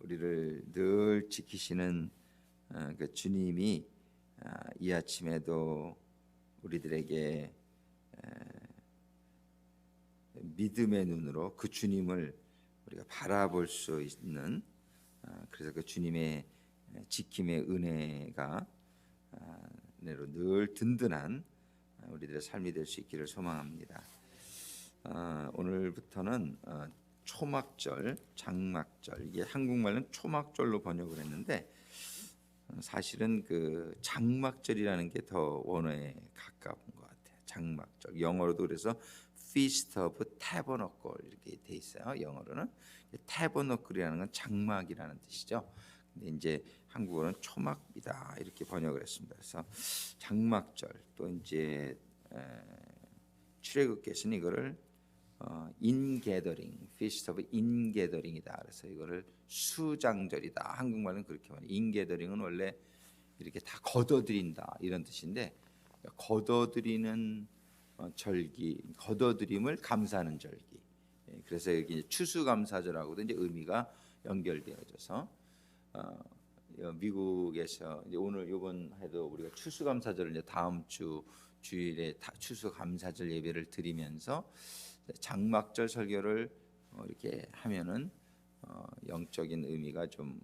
우리를 늘 지키시는 그 주님이 이 아침에도 우리들에게 믿음의 눈으로 그 주님을 우리가 바라볼 수 있는, 그래서 그 주님의 지킴의 은혜가 늘 든든한 우리들의 삶이 될 수 있기를 소망합니다. 오늘부터는 초막절, 장막절, 이게 한국말로는 초막절로 번역을 했는데 사실은 그 장막절이라는 게 더 원어에 가까운 것 같아요. 장막절, 영어로도 그래서 Feast of Tabernacle 이렇게 돼 있어요. 영어로는 Tabernacle이라는 건 장막이라는 뜻이죠. 근데 이제 한국어는 초막이다 이렇게 번역을 했습니다. 그래서 장막절, 또 이제 출애굽께서는 이거를 인게더링, Feast of 인게더링이다. 그래서 이거를 수장절이다. 한국말은 그렇게 말해요. 인게더링은 원래 이렇게 다 걷어들인다 이런 뜻인데, 걷어들이는 절기, 걷어들임을 감사하는 절기. 그래서 여기 이제 추수감사절하고도 이제 의미가 연결되어져서 미국에서 이제 오늘 이번 해도 우리가 추수감사절을 이제 다음 주 주일에 추수감사절 예배를 드리면서 장막절 설교를 이렇게 하면은 영적인 의미가 좀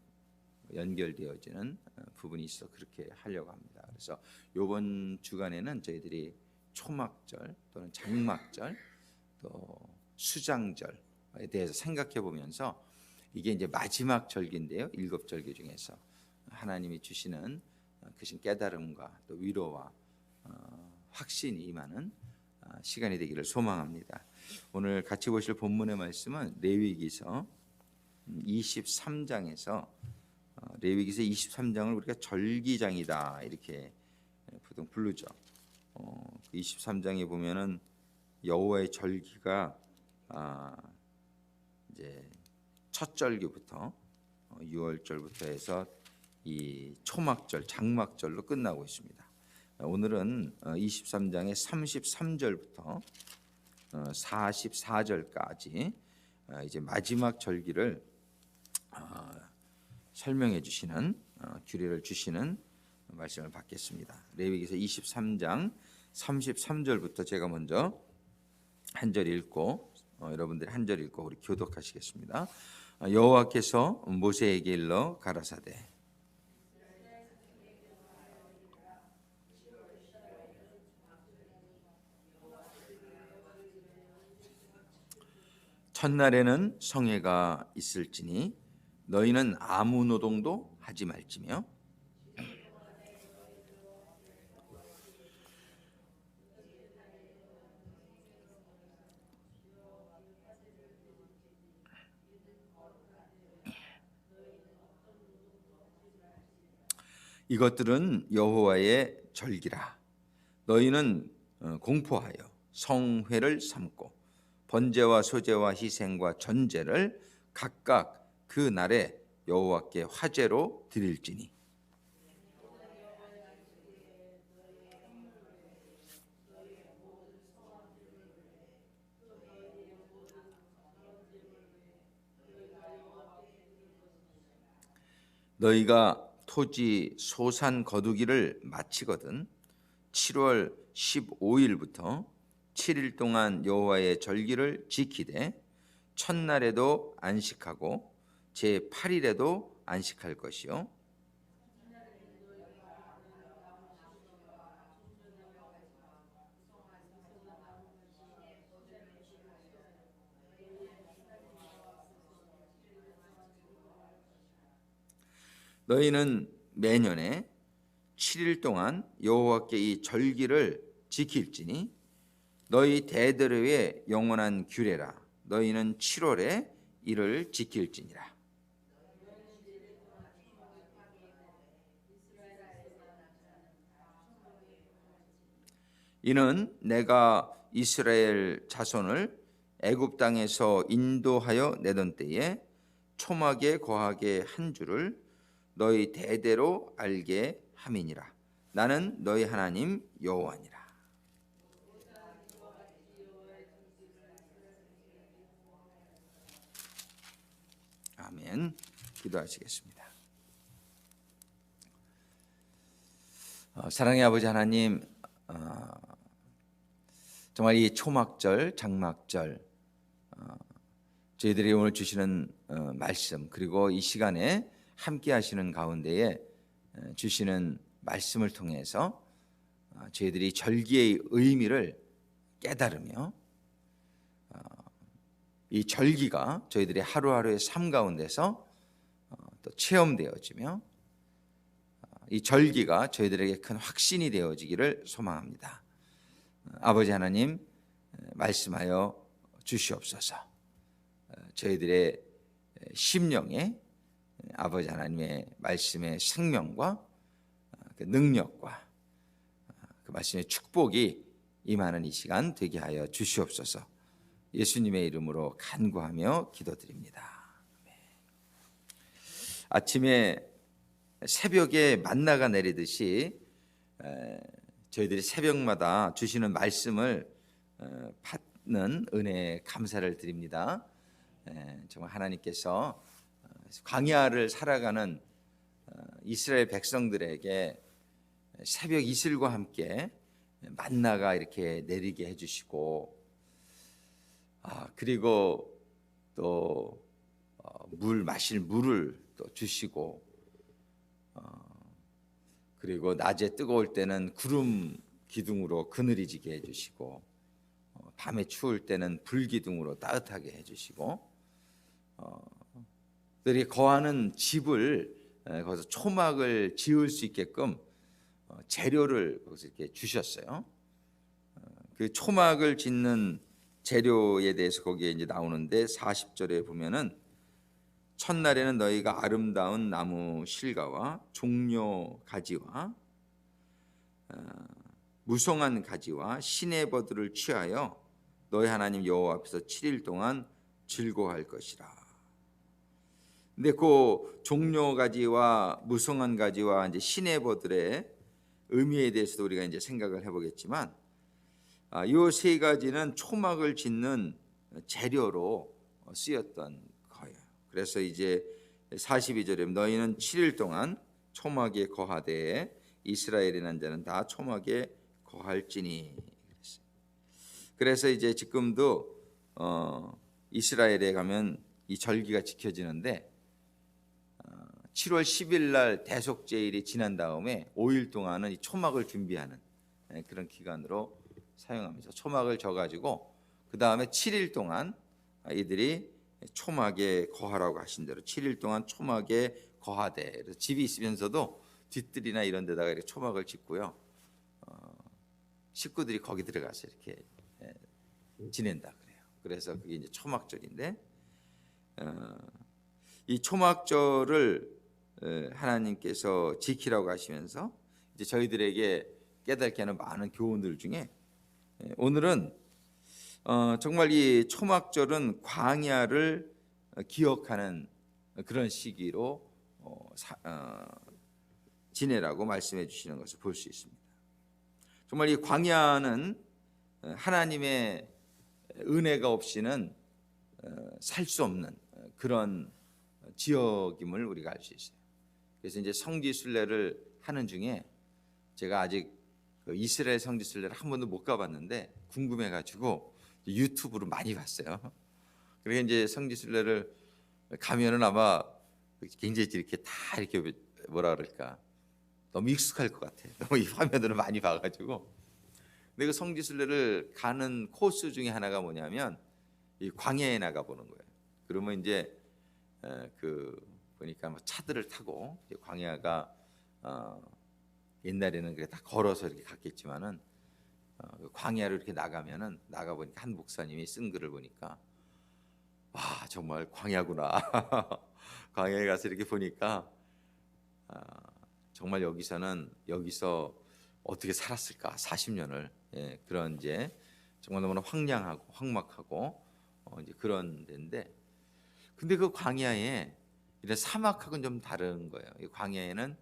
연결되어지는 부분이 있어 그렇게 하려고 합니다. 그래서 이번 주간에는 저희들이 초막절 또는 장막절 또 수장절에 대해서 생각해 보면서, 이게 이제 마지막 절기인데요. 7절기 중에서 하나님이 주시는 그 깨달음과 또 위로와 확신이 임하는 시간이 되기를 소망합니다. 오늘 같이 보실 본문의 말씀은 레위기서 23장에서 레위기서 23장을 우리가 절기장이다 이렇게 보통 부르죠. 23장에 보면은 여호와의 절기가 이제 첫 절기부터 6월절부터 해서 이 초막절, 장막절로 끝나고 있습니다. 오늘은 23장의 33절부터 44절까지 이제 마지막 절기를 설명해 주시는, 규례를 주시는 말씀을 받겠습니다. 레위기서 23장 33절부터 제가 먼저 한 절 읽고 여러분들이 한 절 읽고 우리 교독하시겠습니다. 여호와께서 모세에게 일러 가라사대 첫날에는 성회가 있을지니 너희는 아무 노동도 하지 말지며 이것들은 여호와의 절기라. 너희는 공포하여 성회를 삼고 번제와 소제와 희생과 전제를 각각 그 날에 여호와께 화제로 드릴지니 너희가 토지 소산 거두기를 마치거든 7월 15일부터 7일 동안 여호와의 절기를 지키되 첫날에도 안식하고 제8일에도 안식할 것이요 너희는 매년에 7일 동안 여호와께 이 절기를 지킬지니 너희 대대로의 영원한 규례라. 너희는 7월에 이를 지킬지니라. 이는 내가 이스라엘 자손을 애굽 땅에서 인도하여 내던 때에 초막에 거하게 한 줄을 너희 대대로 알게 함이니라. 나는 너희 하나님 여호와니라. 아멘. 기도하시겠습니다. 사랑의 아버지 하나님, 정말 이 초막절, 장막절, 저희들이 오늘 주시는 말씀, 그리고 이 시간에 함께 하시는 가운데에 주시는 말씀을 통해서 저희들이 절기의 의미를 깨달으며 이 절기가 저희들의 하루하루의 삶 가운데서 또 체험되어지며 이 절기가 저희들에게 큰 확신이 되어지기를 소망합니다. 아버지 하나님, 말씀하여 주시옵소서. 저희들의 심령에 아버지 하나님의 말씀의 생명과 그 능력과 그 말씀의 축복이 임하는 이 시간 되게 하여 주시옵소서. 예수님의 이름으로 간구하며 기도드립니다. 아침에 새벽에 만나가 내리듯이 저희들이 새벽마다 주시는 말씀을 받는 은혜에 감사를 드립니다. 정말 하나님께서 광야를 살아가는 이스라엘 백성들에게 새벽 이슬과 함께 만나가 이렇게 내리게 해주시고, 그리고 또 물 마실 물을 또 주시고, 그리고 낮에 뜨거울 때는 구름 기둥으로 그늘이 지게 해주시고, 밤에 추울 때는 불 기둥으로 따뜻하게 해주시고, 들이 거하는 집을 거기서 초막을 지을 수 있게끔 재료를 거기서 이렇게 주셨어요. 그 초막을 짓는 재료에 대해서 거기에 이제 나오는데 40절에 보면은 첫날에는 너희가 아름다운 나무 실과와 종려 가지와 무성한 가지와 시내버들을 취하여 너희 하나님 여호와 앞에서 7일 동안 즐거워할 것이라. 근데 그 종려 가지와 무성한 가지와 이제 시내버들의 의미에 대해서도 우리가 이제 생각을 해보겠지만, 이 세 가지는 초막을 짓는 재료로 쓰였던 거예요. 그래서 이제 42절에 너희는 7일 동안 초막에 거하되 이스라엘이라는 자는 다 초막에 거할지니. 그래서 이제 지금도 이스라엘에 가면 이 절기가 지켜지는데 7월 10일 날 대속제일이 지난 다음에 5일 동안은 이 초막을 준비하는 그런 기간으로 사용하면서 초막을 져가지고 그 다음에 7일 동안 이들이 초막에 거하라고 하신 대로 7일 동안 초막에 거하되, 그래서 집이 있으면서도 뒷뜰이나 이런 데다가 이렇게 초막을 짓고요, 식구들이 거기 들어가서 이렇게 지낸다 그래요. 그래서 그게 이제 초막절인데, 이 초막절을 하나님께서 지키라고 하시면서 이제 저희들에게 깨닫게 하는 많은 교훈들 중에 오늘은 정말 이 초막절은 광야를 기억하는 그런 시기로 지내라고 말씀해 주시는 것을 볼 수 있습니다. 정말 이 광야는 하나님의 은혜가 없이는 살 수 없는 그런 지역임을 우리가 알 수 있어요. 그래서 이제 성지순례를 하는 중에 제가 아직 이스라엘 성지순례를 한 번도 못 가봤는데 궁금해가지고 유튜브로 많이 봤어요. 그래서 이제 성지순례를 가면은 아마 굉장히 이렇게 다 이렇게 뭐라 그럴까, 너무 익숙할 것 같아요. 너무 이 화면으로 많이 봐가지고. 근데 그 성지순례를 가는 코스 중에 하나가 뭐냐면 이 광야에 나가 보는 거예요. 그러면 이제 그 보니까 뭐 차들을 타고 광야가 옛날에는 그래 다 걸어서 이렇게 갔겠지만은 광야로 이렇게 나가면은 나가 보니까 한 목사님이 쓴 글을 보니까 와, 정말 광야구나. 광야에 가서 이렇게 보니까 정말 여기서 어떻게 살았을까 40년을, 그런 이제 정말 너무나 황량하고 황막하고 이제 그런 데인데, 근데 그 광야에 이런 사막하고는 좀 다른 거예요. 이 광야에는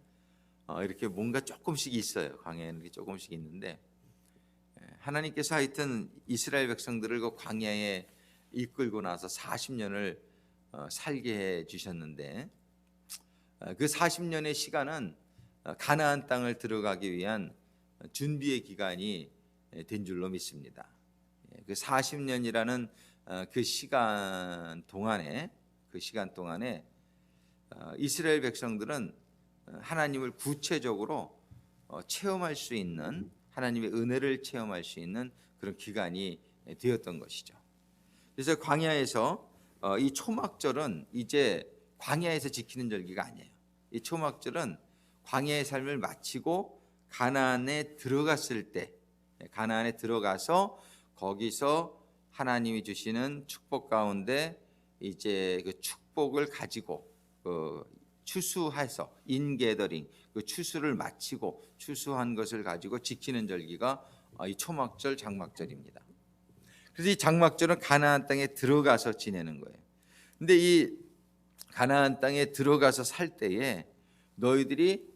이렇게 뭔가 조금씩 있어요. 광야에는 이렇게 조금씩 있는데, 하나님께서 하여튼 이스라엘 백성들을 그 광야에 이끌고 나서 40년을 살게 해 주셨는데, 그 40년의 시간은 가나안 땅을 들어가기 위한 준비의 기간이 된 줄로 믿습니다. 그 40년이라는 그 시간 동안에 이스라엘 백성들은 하나님을 구체적으로 체험할 수 있는, 하나님의 은혜를 체험할 수 있는 그런 기간이 되었던 것이죠. 그래서 광야에서 이 초막절은 이제 광야에서 지키는 절기가 아니에요. 이 초막절은 광야의 삶을 마치고 가나안에 들어갔을 때, 가나안에 들어가서 거기서 하나님이 주시는 축복 가운데 이제 그 축복을 가지고 추수해서 인게더링, 그 추수를 마치고 추수한 것을 가지고 지키는 절기가 이 초막절, 장막절입니다. 그래서 이 장막절은 가나안 땅에 들어가서 지내는 거예요. 근데 이 가나안 땅에 들어가서 살 때에 너희들이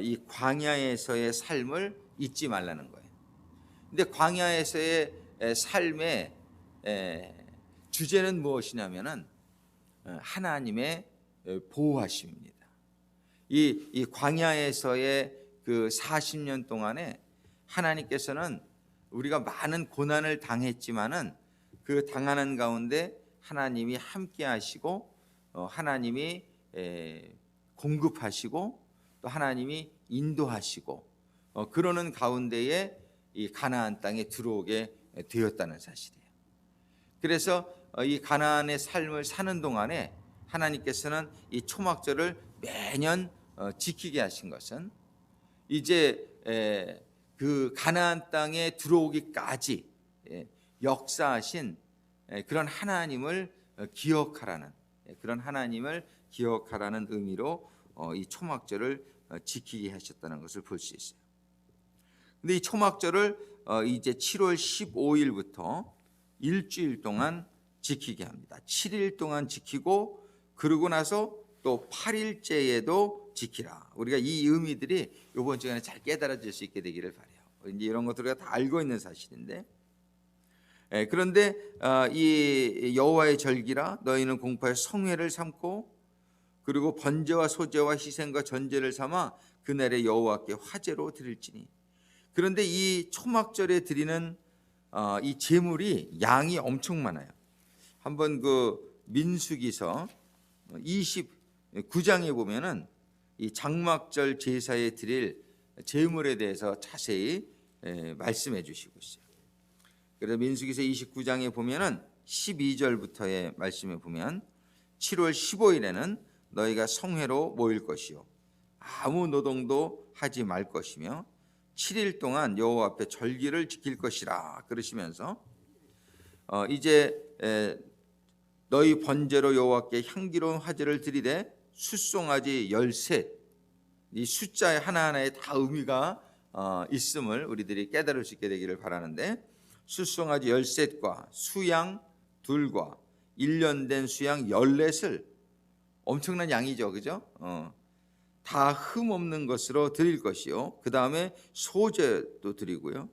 이 광야에서의 삶을 잊지 말라는 거예요. 근데 광야에서의 삶의 주제는 무엇이냐면은 하나님의 보호하심입니다. 이 광야에서의 그 40년 동안에 하나님께서는 우리가 많은 고난을 당했지만은 그 당하는 가운데 하나님이 함께 하시고 하나님이 공급하시고 또 하나님이 인도하시고 그러는 가운데에 이 가나안 땅에 들어오게 되었다는 사실이에요. 그래서 이 가나안의 삶을 사는 동안에 하나님께서는 이 초막절을 매년 지키게 하신 것은 이제 그 가나안 땅에 들어오기까지 역사하신 그런 하나님을 기억하라는, 그런 하나님을 기억하라는 의미로 이 초막절을 지키게 하셨다는 것을 볼 수 있어요. 근데 이 초막절을 이제 7월 15일부터 일주일 동안 지키게 합니다. 7일 동안 지키고 그러고 나서 또 8일째에도 지키라. 우리가 이 의미들이 이번 주간에 잘 깨달아질 수 있게 되기를 바라요. 이제 이런 것들을 다 알고 있는 사실인데, 그런데 이 여호와의 절기라 너희는 공포의 성회를 삼고 그리고 번제와 소제와 희생과 전제를 삼아 그날에 여호와께 화제로 드릴지니. 그런데 이 초막절에 드리는 이 제물이 양이 엄청 많아요. 한번 그 민수기서 29장에 보면은 이 장막절 제사에 드릴 제물에 대해서 자세히 말씀해 주시고 있어요. 그래서 민수기서 29장에 보면은 12절부터의 말씀에 보면 7월 15일에는 너희가 성회로 모일 것이요 아무 노동도 하지 말 것이며 7일 동안 여호와 앞에 절기를 지킬 것이라 그러시면서 이제 너희 번제로 여호와께 향기로운 화제를 드리되 숫송아지 13, 이 숫자에 하나하나에 다 의미가 있음을 우리들이 깨달을 수 있게 되기를 바라는데, 숫송아지 13과 수양 2과 1년 된 수양 14을, 엄청난 양이죠, 그죠? 다 흠 없는 것으로 드릴 것이요. 그 다음에 소제도 드리고요.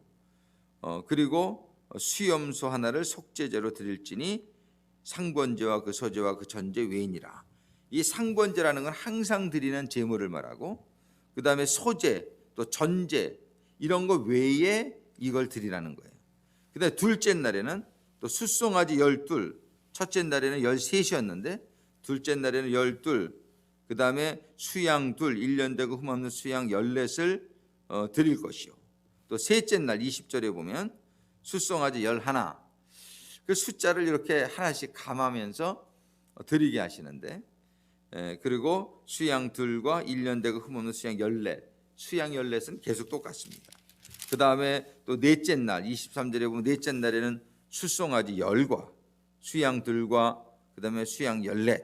그리고 수염소 하나를 속죄제로 드릴지니 상번제와 그 소제와 그 전제 외이니라. 이 상번제라는 건 항상 드리는 제물을 말하고, 그 다음에 소제 또 전제 이런 거 외에 이걸 드리라는 거예요. 그 다음에 둘째 날에는 또 숫송아지 12, 첫째 날에는 13이었는데 둘째 날에는 12, 그 다음에 수양 2, 1년 되고 흠없는 수양 14을 드릴 것이요. 또 셋째 날 20절에 보면 숫송아지 11, 그 숫자를 이렇게 하나씩 감하면서 드리게 하시는데, 그리고 수양 2과 1년 되고 흠없는 수양 14, 수양 14은 계속 똑같습니다. 그 다음에 또 넷째 날 23절에 보면 넷째 날에는 숫송아지 10과 수양 2과 그 다음에 수양 14,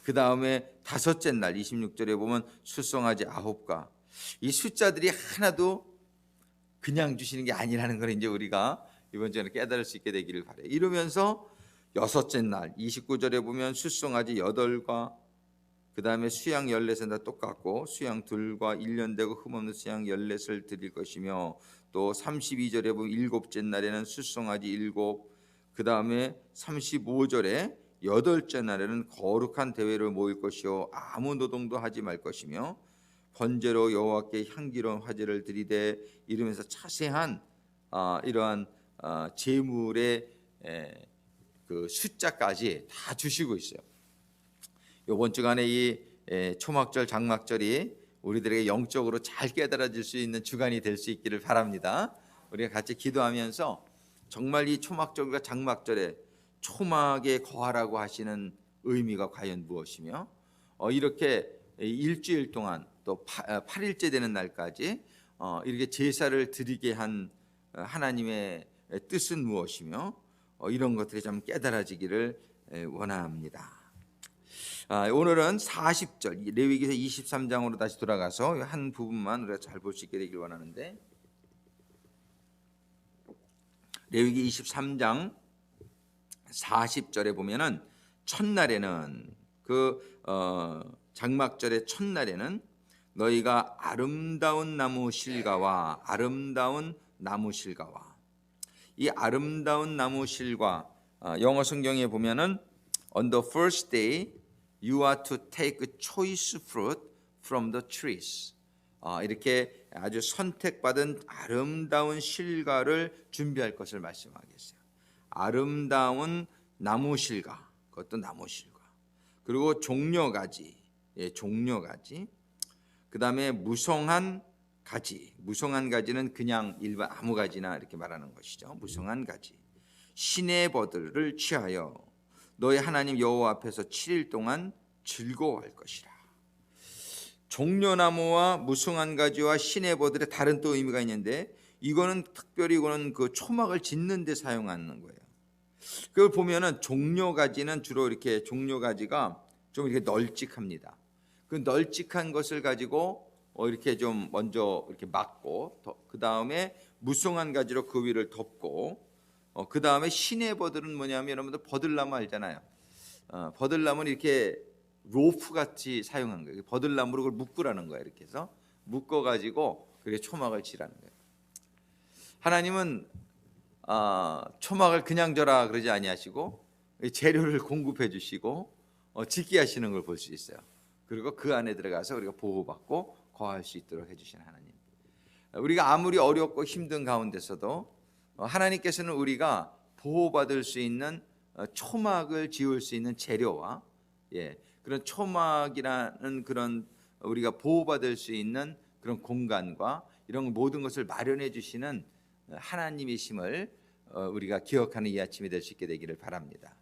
그 다음에 다섯째 날 26절에 보면 숫송아지 9과, 이 숫자들이 하나도 그냥 주시는 게 아니라는 걸 이제 우리가 이번 주에 깨달을 수 있게 되기를 바래요. 이러면서 여섯째 날 29절에 보면 숫송아지 8과 그 다음에 수양 14은 다 똑같고 수양 2과 1년 되고 흠없는 수양 14을 드릴 것이며, 또 32절에 보면 일곱째 날에는 숫송아지 7, 그 다음에 35절에 8째 날에는 거룩한 대회를 모일 것이요 아무 노동도 하지 말 것이며 번제로 여호와께 향기로운 화제를 드리되 이러면서 자세한 이러한 제물의 그 숫자까지 다 주시고 있어요. 이번 주간에 이 초막절 장막절이 우리들에게 영적으로 잘 깨달아질 수 있는 주간이 될 수 있기를 바랍니다. 우리가 같이 기도하면서 정말 이 초막절과 장막절에 초막에 거하라고 하시는 의미가 과연 무엇이며 이렇게 일주일 동안 또 8일째 되는 날까지 이렇게 제사를 드리게 한 하나님의 뜻은 무엇이며 이런 것들이 좀 깨달아지기를 원합니다. 오늘은 40절 레위기서 23장으로 다시 돌아가서 한 부분만 우리가 잘 볼 수 있게 되길 원하는데, 레위기 23장 40절에 보면은 첫날에는 장막절의 첫날에는 너희가 아름다운 나무 실과와 이 아름다운 나무 실과 영어 성경에 보면은 on the first day you are to take choice fruit from the trees. 이렇게 아주 선택받은 아름다운 실과를 준비할 것을 말씀하겠어요. 아름다운 나무 실과, 그것도 나무 실과. 그리고 종려가지, 종려가지. 그다음에 무성한 가지. 무성한 가지는 그냥 일반 아무 가지나 이렇게 말하는 것이죠. 무성한 가지. 시내버들을 취하여 너의 하나님 여호와 앞에서 7일 동안 즐거워할 것이라. 종려나무와 무성한 가지와 시내버들의 다른 또 의미가 있는데, 이거는 특별히 그 초막을 짓는 데 사용하는 거예요. 그걸 보면은 종려가지는 주로 이렇게 종려가지가 좀 이렇게 널찍합니다. 그 널찍한 것을 가지고 이렇게 좀 먼저 이렇게 막고, 그 다음에 무성한 가지로 그 위를 덮고, 그 다음에 시내버들은 뭐냐면 여러분들 버들나무 알잖아요. 버들나무는 이렇게 로프 같이 사용한 거예요. 버들나무로 그걸 묶으라는 거예요. 이렇게 해서 묶어가지고 그렇게 초막을 치라는 거예요. 하나님은 초막을 그냥 져라 그러지 아니하시고 재료를 공급해 주시고 짓게 하시는 걸 볼 수 있어요. 그리고 그 안에 들어가서 우리가 보호받고 거할 수 있도록 해주신 하나님. 우리가 아무리 어렵고 힘든 가운데서도 하나님께서는 우리가 보호받을 수 있는 초막을 지을 수 있는 재료와 그런 초막이라는 그런 우리가 보호받을 수 있는 그런 공간과 이런 모든 것을 마련해 주시는 하나님이심을 우리가 기억하는 이 아침이 될 수 있게 되기를 바랍니다.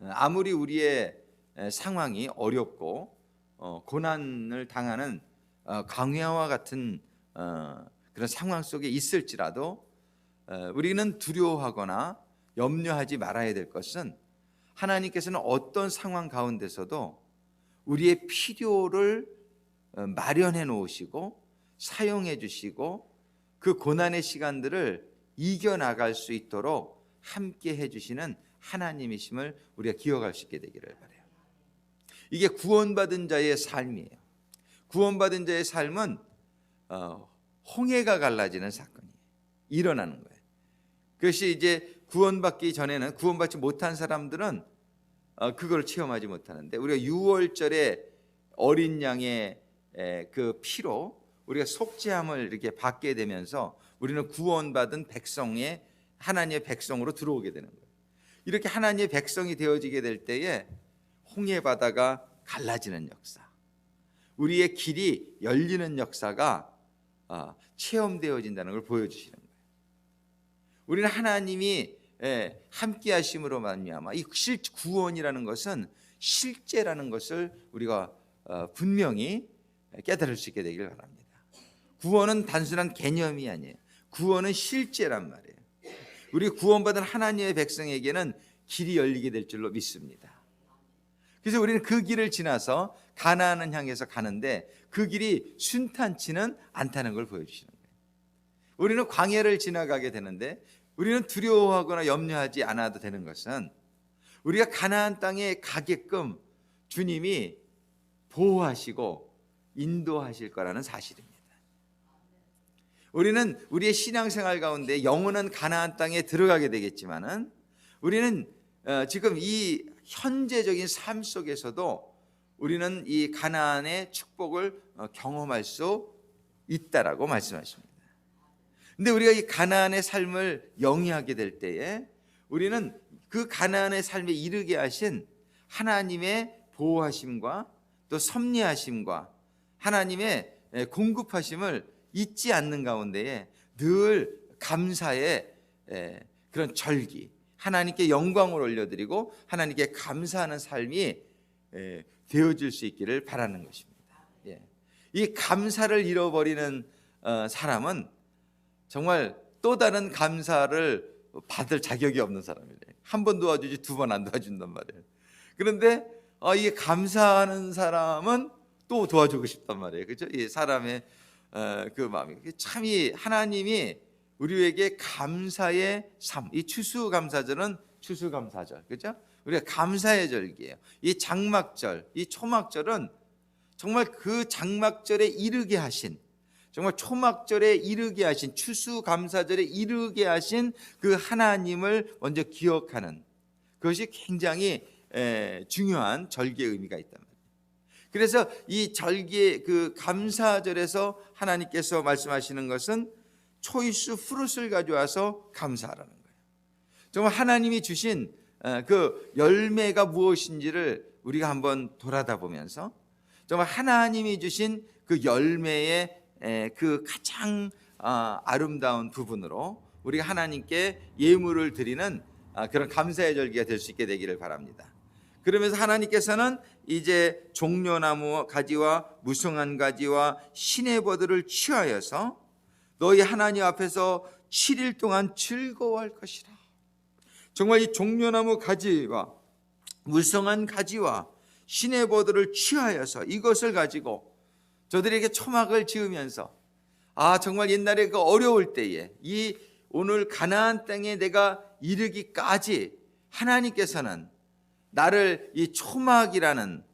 아무리 우리의 상황이 어렵고 고난을 당하는 광야와 같은 그런 상황 속에 있을지라도 우리는 두려워하거나 염려하지 말아야 될 것은, 하나님께서는 어떤 상황 가운데서도 우리의 필요를 마련해 놓으시고 사용해 주시고 그 고난의 시간들을 이겨나갈 수 있도록 함께 해주시는 하나님이심을 우리가 기억할 수 있게 되기를 바라요. 이게 구원받은 자의 삶이에요. 구원받은 자의 삶은 홍해가 갈라지는 사건이 일어나는 거예요. 그것이 이제 구원받기 전에는, 구원받지 못한 사람들은 그걸 체험하지 못하는데, 우리가 6월절에 어린 양의 그 피로 우리가 속죄함을 이렇게 받게 되면서 우리는 구원받은 백성의 하나님의 백성으로 들어오게 되는 거예요. 이렇게 하나님의 백성이 되어지게 될 때에 홍해 바다가 갈라지는 역사, 우리의 길이 열리는 역사가 체험되어진다는 걸 보여주시는 거예요. 우리는 하나님이 함께 하심으로 말미암아 이 구원이라는 것은 실제라는 것을 우리가 분명히 깨달을 수 있게 되기를 바랍니다. 구원은 단순한 개념이 아니에요. 구원은 실제란 말이에요. 우리 구원받은 하나님의 백성에게는 길이 열리게 될 줄로 믿습니다. 그래서 우리는 그 길을 지나서 가나안을 향해서 가는데 그 길이 순탄치는 않다는 걸 보여주시는 거예요. 우리는 광야를 지나가게 되는데 우리는 두려워하거나 염려하지 않아도 되는 것은, 우리가 가나안 땅에 가게끔 주님이 보호하시고 인도하실 거라는 사실입니다. 우리는 우리의 신앙생활 가운데 영원한 가나안 땅에 들어가게 되겠지만은, 우리는 지금 이 현재적인 삶 속에서도 우리는 이 가나안의 축복을 경험할 수 있다라고 말씀하십니다. 근데 우리가 이 가나안의 삶을 영위하게 될 때에 우리는 그 가나안의 삶에 이르게 하신 하나님의 보호하심과 또 섭리하심과 하나님의 공급하심을 잊지 않는 가운데에 늘 감사의 그런 절기, 하나님께 영광을 올려드리고 하나님께 감사하는 삶이 되어질 수 있기를 바라는 것입니다. 이 감사를 잃어버리는 사람은 정말 또 다른 감사를 받을 자격이 없는 사람이에요. 한 번 도와주지 두 번 안 도와준단 말이에요. 그런데 이 감사하는 사람은 또 도와주고 싶단 말이에요. 그렇죠? 이 사람의 그 마음이 참, 이 하나님이 우리에게 감사의 삶, 이 추수감사절은 추수감사절, 그렇죠? 우리가 감사의 절기예요. 이 장막절, 이 초막절은 정말 그 장막절에 이르게 하신, 정말 초막절에 이르게 하신, 추수감사절에 이르게 하신 그 하나님을 먼저 기억하는 그것이 굉장히 중요한 절기의 의미가 있단 말이에요. 그래서 이 절기의 그 감사절에서 하나님께서 말씀하시는 것은 초이스 프루트를 가져와서 감사하라는 거예요. 정말 하나님이 주신 그 열매가 무엇인지를 우리가 한번 돌아다 보면서 정말 하나님이 주신 그 열매의 그 가장 아름다운 부분으로 우리가 하나님께 예물을 드리는 그런 감사의 절기가 될 수 있게 되기를 바랍니다. 그러면서 하나님께서는 이제 종려나무 가지와 무성한 가지와 시내버들을 취하여서 너희 하나님 앞에서 7일 동안 즐거워할 것이라. 정말 이 종려나무 가지와 무성한 가지와 시내버들을 취하여서 이것을 가지고 저들에게 초막을 지으면서 정말 옛날에 그 어려울 때에 이 오늘 가나안 땅에 내가 이르기까지 하나님께서는 나를 이 초막이라는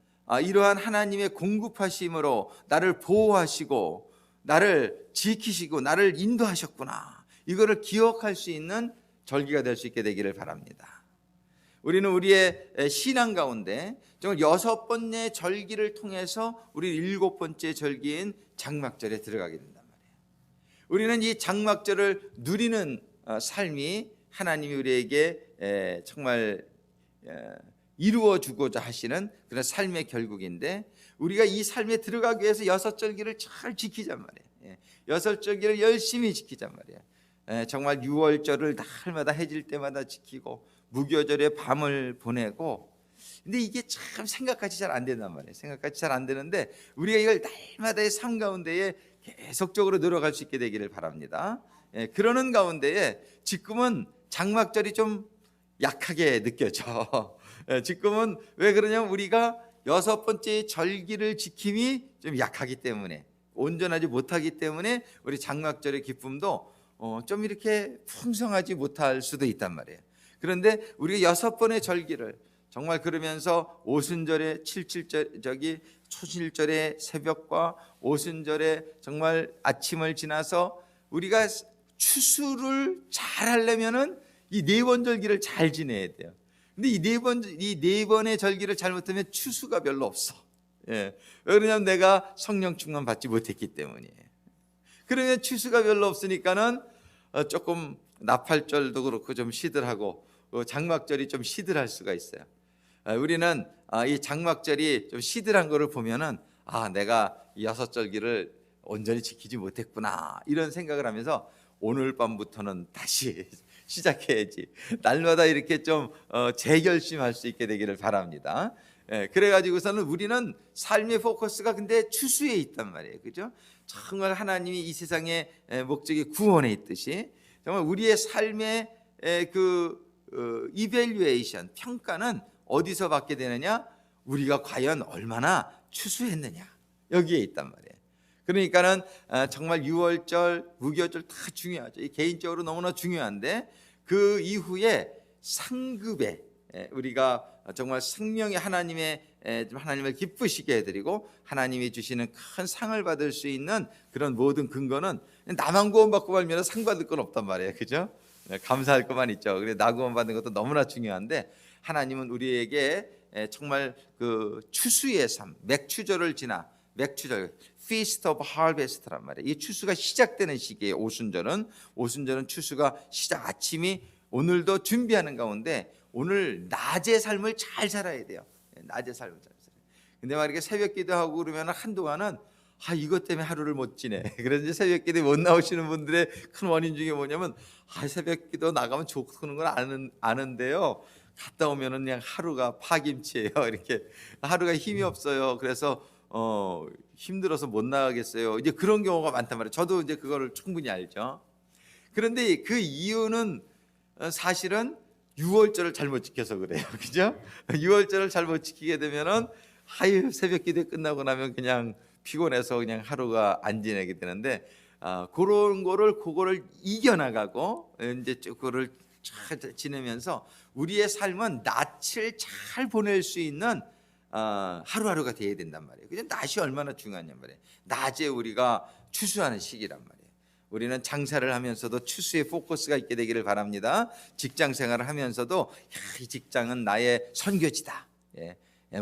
이러한 하나님의 공급하심으로 나를 보호하시고 나를 지키시고 나를 인도하셨구나, 이거를 기억할 수 있는 절기가 될 수 있게 되기를 바랍니다. 우리는 우리의 신앙 가운데 정말 6번째 절기를 통해서 우리 7번째 절기인 장막절에 들어가게 된단 말이에요. 우리는 이 장막절을 누리는 삶이 하나님이 우리에게 정말 이루어 주고자 하시는 그런 삶의 결국인데, 우리가 이 삶에 들어가기 위해서 6절기를 잘 지키잔 말이에요. 6절기를 열심히 지키잔 말이에요. 정말 6월절을 날마다 해질 때마다 지키고 무교절에 밤을 보내고, 근데 이게 참 생각같이 잘 안 된단 말이에요. 생각같이 잘 안 되는데 우리가 이걸 날마다의 삶 가운데에 계속적으로 늘어갈 수 있게 되기를 바랍니다. 그러는 가운데에 지금은 장막절이 좀 약하게 느껴져. 지금은 왜 그러냐면 우리가 6번째 절기를 지킴이 좀 약하기 때문에, 온전하지 못하기 때문에 우리 장막절의 기쁨도 좀 이렇게 풍성하지 못할 수도 있단 말이에요. 그런데 우리가 6번의 절기를 정말 그러면서 오순절에 초실절의 새벽과 오순절에 정말 아침을 지나서 우리가 추수를 잘 하려면은 이 4번 절기를 잘 지내야 돼요. 근데 이 네 번의 절기를 잘못하면 추수가 별로 없어. 왜 그러냐면 내가 성령 충만 받지 못했기 때문이에요. 그러면 추수가 별로 없으니까는 조금 나팔절도 그렇고 좀 시들하고 장막절이 좀 시들할 수가 있어요. 우리는 이 장막절이 좀 시들한 거를 보면은 내가 6절기를 온전히 지키지 못했구나, 이런 생각을 하면서 오늘 밤부터는 다시 시작해야지, 날마다 이렇게 좀 재결심할 수 있게 되기를 바랍니다. 그래가지고서는 우리는 삶의 포커스가 근데 추수에 있단 말이에요. 그죠? 정말 하나님이 이 세상의 목적이 구원에 있듯이 정말 우리의 삶의 그 이밸류에이션, 평가는 어디서 받게 되느냐? 우리가 과연 얼마나 추수했느냐, 여기에 있단 말이에요. 그러니까는 정말 6월절, 무교절 다 중요하죠. 개인적으로 너무나 중요한데 그 이후에 상급에 우리가 정말 생명의 하나님을 기쁘시게 해드리고 하나님이 주시는 큰 상을 받을 수 있는 그런 모든 근거는 나만 구원받고 말면 상 받을 건 없단 말이에요. 그죠? 감사할 것만 있죠. 그래, 나 구원받는 것도 너무나 중요한데 하나님은 우리에게 정말 그 추수의 삶, 맥추절을 지나 맥추절, Feast of Harvest란 말이에요. 이 추수가 시작되는 시기에 오순절은 추수가 시작 아침이 오늘도 준비하는 가운데 오늘 낮의 삶을 잘 살아야 돼요. 낮의 삶을 잘 살아야 돼요. 근데 만약에 새벽 기도하고 그러면 한동안은 이것 때문에 하루를 못 지내. 그래서 이제 새벽 기도에 못 나오시는 분들의 큰 원인 중에 뭐냐면 새벽 기도 나가면 좋는 건 아는데요. 갔다 오면은 그냥 하루가 파김치예요. 이렇게 하루가 힘이 없어요. 그래서 힘들어서 못 나가겠어요. 이제 그런 경우가 많단 말이에요. 저도 이제 그거를 충분히 알죠. 그런데 그 이유는 사실은 유월절을 잘못 지켜서 그래요. 그죠? 유월절을 잘못 지키게 되면은 새벽 기도 끝나고 나면 그냥 피곤해서 그냥 하루가 안 지내게 되는데 그거를 이겨나가고 이제 그거를 잘 지내면서 우리의 삶은 낯을 잘 보낼 수 있는 하루하루가 돼야 된단 말이에요. 그죠? 낮이 얼마나 중요하냔 말이에요. 낮에 우리가 추수하는 시기란 말이에요. 우리는 장사를 하면서도 추수에 포커스가 있게 되기를 바랍니다. 직장 생활을 하면서도 이 직장은 나의 선교지다.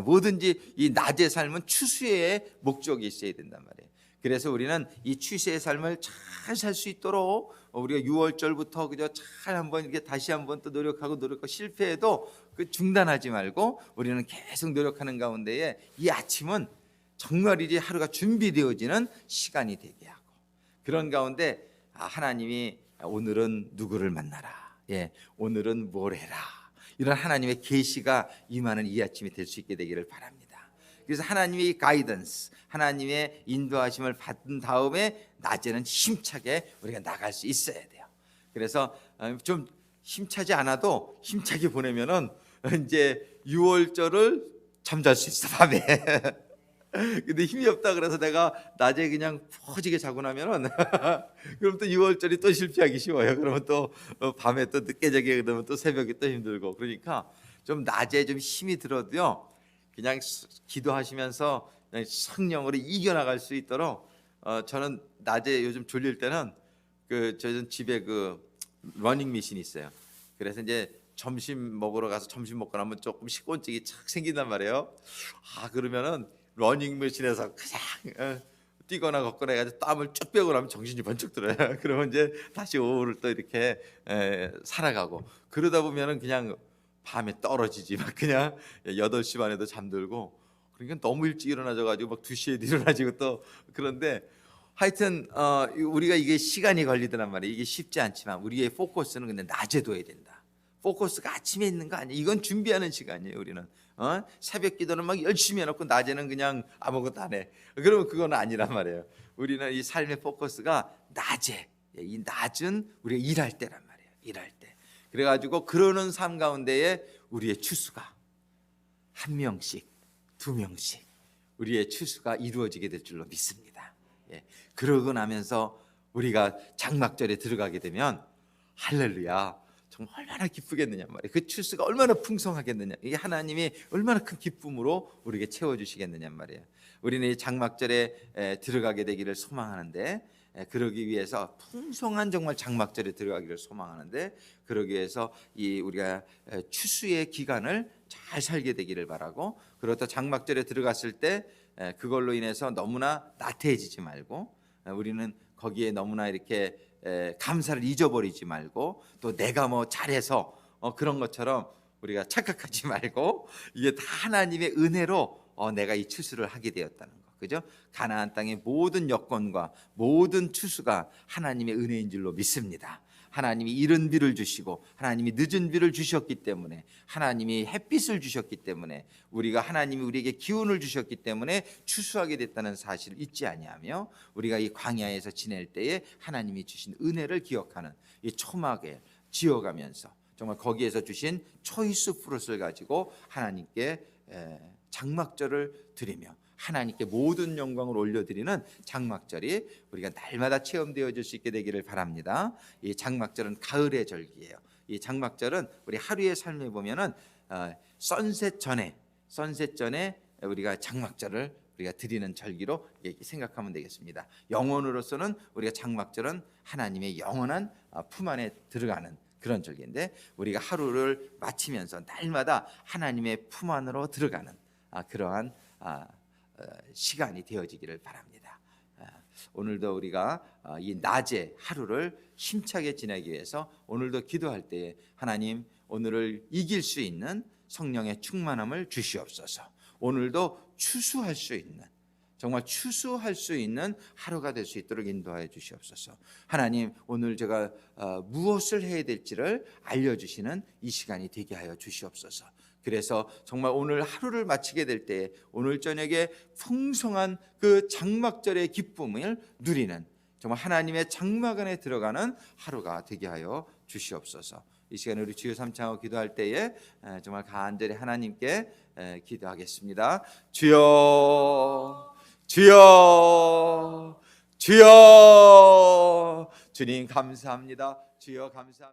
뭐든지 이 낮의 삶은 추수의 목적이 있어야 된단 말이에요. 그래서 우리는 이 추수의 삶을 잘 살 수 있도록 우리가 6월절부터 그저 잘 한번 이렇게 다시 한번 또 노력하고 실패해도 그 중단하지 말고 우리는 계속 노력하는 가운데에 이 아침은 정말 이제 하루가 준비되어지는 시간이 되게 하고 그런 가운데 하나님이 오늘은 누구를 만나라. 오늘은 뭘 해라. 이런 하나님의 계시가 임하는 이 아침이 될 수 있게 되기를 바랍니다. 그래서 하나님의 가이던스, 하나님의 인도하심을 받은 다음에 낮에는 힘차게 우리가 나갈 수 있어야 돼요. 그래서 좀 힘차지 않아도 힘차게 보내면은 이제 6월절을 잠잘 수 있어 밤에. 근데 힘이 없다 그래서 내가 낮에 그냥 퍼지게 자고 나면은 그럼 또 6월절이 또 실패하기 쉬워요. 그러면 또 밤에 또 늦게 자게 되면 또 새벽에 또 힘들고 그러니까 좀 낮에 좀 힘이 들어도요. 그냥 기도하시면서 그냥 성령으로 이겨나갈 수 있도록 저는 낮에 요즘 졸릴 때는 저희 집에 러닝 머신이 있어요. 그래서 이제 점심 먹으러 가서 점심 먹고 나면 조금 식곤증이 착 생긴단 말이에요. 그러면은 러닝머신에서 그냥 뛰거나 걷거나 해가지고 땀을 쭉 빼고 나면 정신이 번쩍 들어요. 그러면 이제 다시 오후를 또 이렇게 살아가고 그러다 보면은 그냥 밤에 떨어지지 막 그냥 8시 반에도 잠들고 그러니까 너무 일찍 일어나져가지고 막 2시에 일어나지고 또 그런데 하여튼 우리가 이게 시간이 걸리더란 말이에요. 이게 쉽지 않지만 우리의 포커스는 근데 낮에 둬야 된다. 포커스가 아침에 있는 거 아니에요. 이건 준비하는 시간이에요. 우리는 새벽 기도는 막 열심히 해놓고 낮에는 그냥 아무것도 안 해. 그러면 그건 아니란 말이에요. 우리는 이 삶의 포커스가 낮에, 이 낮은 우리가 일할 때란 말이에요. 일할 때. 그래가지고 그러는 삶 가운데에 우리의 추수가 한 명씩, 2명씩 우리의 추수가 이루어지게 될 줄로 믿습니다. 그러고 나면서 우리가 장막절에 들어가게 되면 할렐루야. 정말 얼마나 기쁘겠느냐 말이에요. 그 추수가 얼마나 풍성하겠느냐. 이게 하나님이 얼마나 큰 기쁨으로 우리에게 채워주시겠느냐 말이에요. 우리는 이 장막절에 들어가게 되기를 소망하는데 그러기 위해서 풍성한 정말 장막절에 들어가기를 소망하는데 그러기 위해서 이 우리가 추수의 기간을 잘 살게 되기를 바라고 그렇다 장막절에 들어갔을 때 그걸로 인해서 너무나 나태해지지 말고 우리는 거기에 너무나 이렇게 감사를 잊어버리지 말고 또 내가 뭐 잘해서 그런 것처럼 우리가 착각하지 말고 이게 다 하나님의 은혜로 내가 이 추수를 하게 되었다는 거. 그죠? 가나안 땅의 모든 여건과 모든 추수가 하나님의 은혜인 줄로 믿습니다. 하나님이 이른 비를 주시고 하나님이 늦은 비를 주셨기 때문에 하나님이 햇빛을 주셨기 때문에 우리가 하나님이 우리에게 기운을 주셨기 때문에 추수하게 됐다는 사실을 잊지 아니하며 우리가 이 광야에서 지낼 때에 하나님이 주신 은혜를 기억하는 이 초막에 지어가면서 정말 거기에서 주신 초이스 프루트를 가지고 하나님께 장막절을 드리며 하나님께 모든 영광을 올려드리는 장막절이 우리가 날마다 체험되어질 수 있게 되기를 바랍니다. 이 장막절은 가을의 절기예요. 이 장막절은 우리 하루의 삶에 보면은 선셋 전에 우리가 장막절을 우리가 드리는 절기로 생각하면 되겠습니다. 영혼으로서는 우리가 장막절은 하나님의 영원한 품 안에 들어가는 그런 절기인데 우리가 하루를 마치면서 날마다 하나님의 품 안으로 들어가는 그러한 시간이 되어지기를 바랍니다. 오늘도 우리가 이 낮의 하루를 힘차게 지내기 위해서 오늘도 기도할 때에 하나님 오늘을 이길 수 있는 성령의 충만함을 주시옵소서. 오늘도 추수할 수 있는 정말 추수할 수 있는 하루가 될 수 있도록 인도하여 주시옵소서. 하나님 오늘 제가 무엇을 해야 될지를 알려주시는 이 시간이 되게 하여 주시옵소서. 그래서 정말 오늘 하루를 마치게 될 때 오늘 저녁에 풍성한 그 장막절의 기쁨을 누리는 정말 하나님의 장막 안에 들어가는 하루가 되게 하여 주시옵소서. 이 시간에 우리 주여 삼창하고 기도할 때에 정말 간절히 하나님께 기도하겠습니다. 주여, 주여, 주여, 주님 감사합니다. 주여 감사합니다.